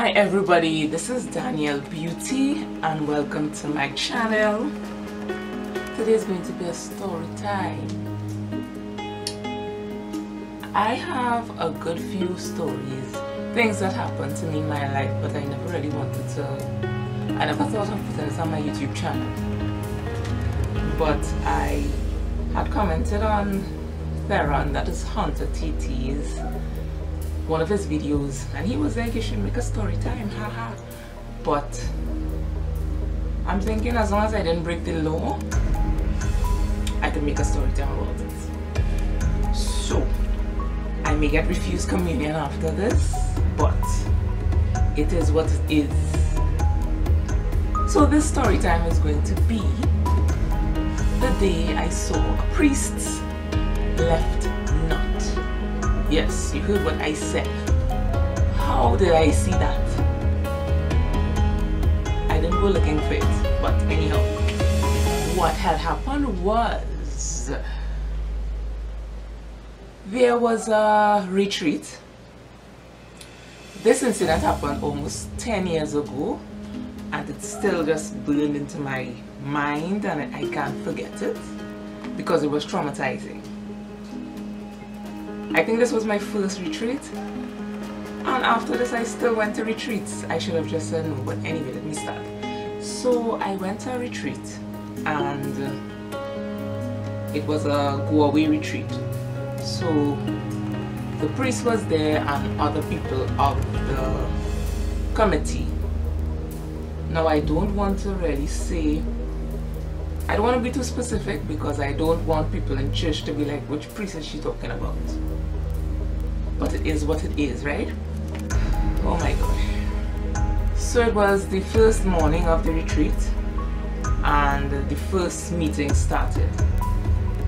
Hi everybody, this is Danielle Beauty and welcome to my channel. Today is going to be a story time. I have a good few stories, things that happened to me in my life, but I never really wanted to, I never thought of putting this on my YouTube channel. But I had commented on Theron, that is Hunter TT's, one of his videos, and he was like, you should make a story time, haha. But I'm thinking as long as I didn't break the law, I could make a story time about it. So I may get refused communion after this, but it is what it is. So this story time is going to be the day I saw a priest's left nut. Yes, you heard what I said. How did I see that? I didn't go looking for it, but anyhow, what had happened was there was a retreat. This incident happened almost 10 years ago, and it's still just burned into my mind, and I can't forget it because it was traumatizing. I think this was my first retreat, and after this I still went to retreats. I should have just said no, but anyway, let me start. So I went to a retreat, and it was a go away retreat. So the priest was there and other people of the committee. Now I don't want to really say, I don't want to be too specific because I don't want people in church to be like, which priest is she talking about? But it is what it is, right? Oh my gosh. So it was the first morning of the retreat and the first meeting started.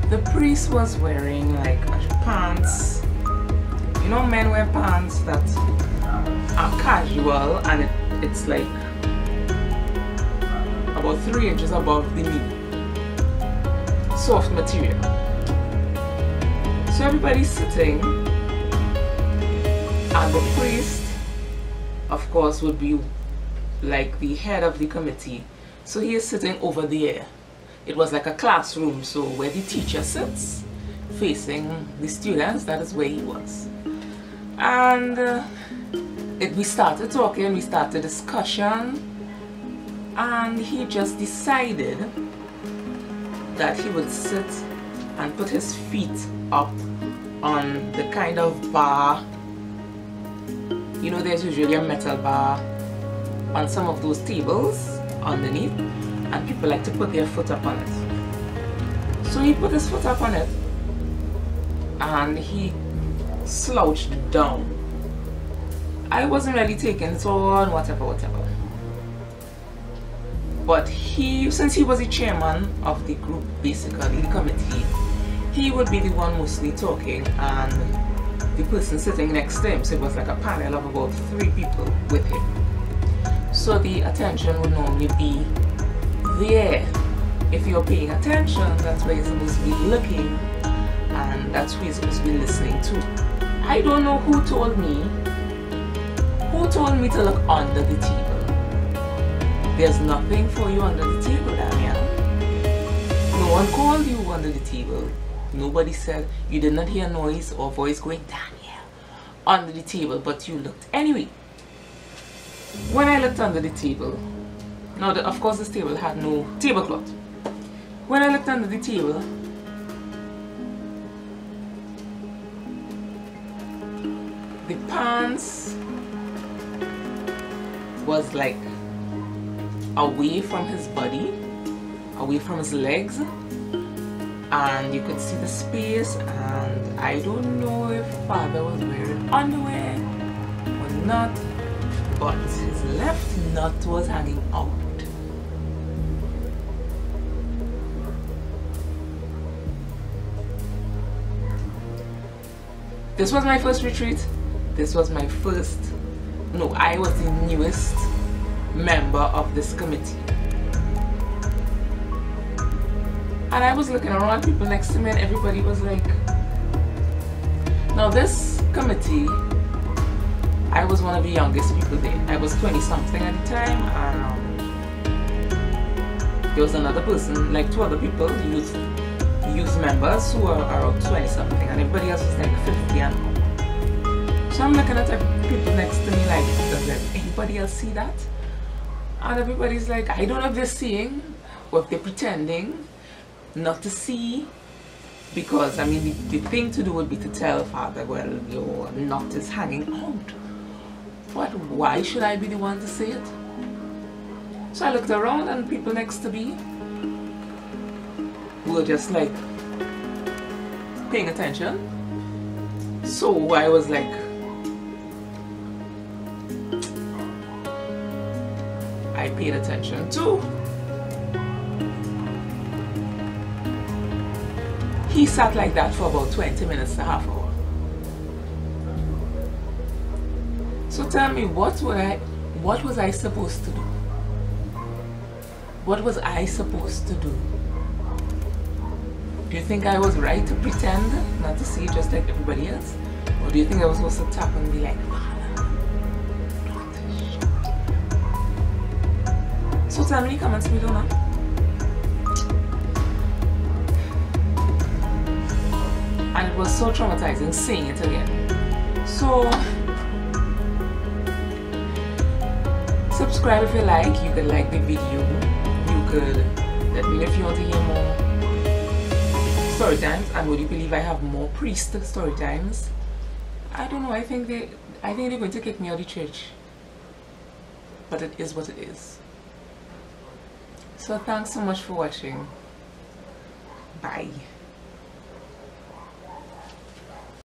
The priest was wearing like pants. You know, men wear pants that are casual and it's like about 3 inches above the knee. Soft material. So everybody's sitting, and the priest, of course, would be like the head of the committee. So he is sitting over there. It was like a classroom, so where the teacher sits, facing the students, that is where he was. And we started talking, we started discussion, and he just decided that he would sit and put his feet up on the kind of bar. You know, there's usually a metal bar on some of those tables underneath, and people like to put their foot up on it. So he put his foot up on it and he slouched down. I wasn't really taking it on, whatever. But he, since he was the chairman of the group, basically the committee, he would be the one mostly talking and the person sitting next to him. So it was like a panel of about 3 people with him. So the attention would normally be there. If you're paying attention, that's where you're supposed to be looking, and that's who you're supposed to be listening to. I don't know who told me to look under the table. There's nothing for you under the table, Danielle. No one called you under the table. Nobody said, you did not hear noise or voice going, Danielle, under the table, but you looked. Anyway, when I looked under the table, now of course this table had no tablecloth. When I looked under the table, the pants was like away from his body, away from his legs, and you could see the space, and I don't know if father was wearing underwear or not, but his left nut was hanging out. This was my first retreat. This was my first, no, I was the newest member of this committee. And I was looking around at people next to me and everybody was like, now this committee I was one of the youngest people there. I was 20 something at the time, and there was another person, like two other people, youth members who were around 20 something, and everybody else was like 50 and more. So I'm looking at the people next to me like, does anybody else see that? And everybody's like, I don't know if they're seeing or if they're pretending not to see, because I mean the thing to do would be to tell Father, well, your knot is hanging out. But why should I be the one to say it? So I looked around, and people next to me were just like paying attention. So I was like, I paid attention too. He sat like that for about 20 minutes to half hour. So tell me, what was I supposed to do? What was I supposed to do? Do you think I was right to pretend not to see just like everybody else? Or do you think I was supposed to tap and be like, so tell me in the comments below now. And it was so traumatizing seeing it again. So subscribe if you like. You could like the video. You could let me know if you want to hear more story times. And would you believe I have more priest story times? I don't know. I think they're going to kick me out of the church. But it is what it is. So thanks so much for watching. Bye.